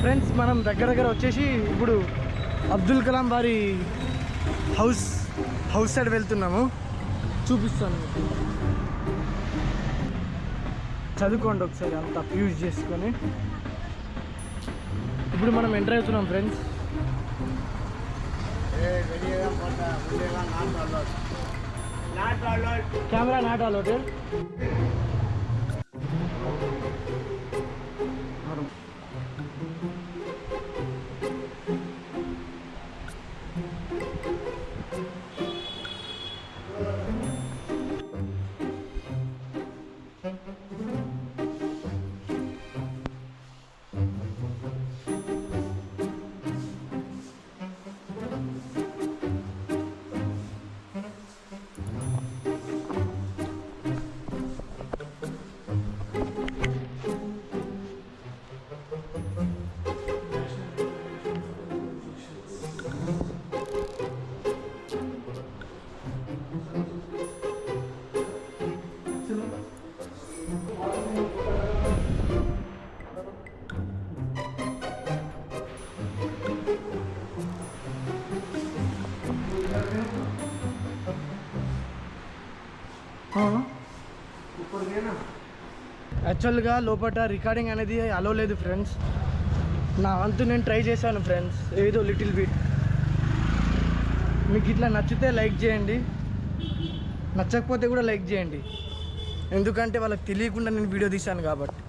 Friends మనం దగ్గర వచ్చేసి ఇప్పుడు అబ్దుల్ కలాం వారి హౌస్ సైడ్ వెళ్తున్నాము. చూపిస్తాను మీకు, చదువుకోండి ఒకసారి అంతా యూజ్ చేసుకొని. ఇప్పుడు మనం ఎంటర్ అవుతున్నాం ఫ్రెండ్స్. Camera not allowed. యాక్చువల్గా లోపల రికార్డింగ్ అనేది అలో లేదు ఫ్రెండ్స్. నా వంతు నేను ట్రై చేశాను ఫ్రెండ్స్, ఏదో లిటిల్ బిట్. మీకు ఇట్లా నచ్చితే లైక్ చేయండి, నచ్చకపోతే కూడా లైక్ చేయండి, ఎందుకంటే వాళ్ళకి తెలియకుండా నేను వీడియో తీశాను కాబట్టి.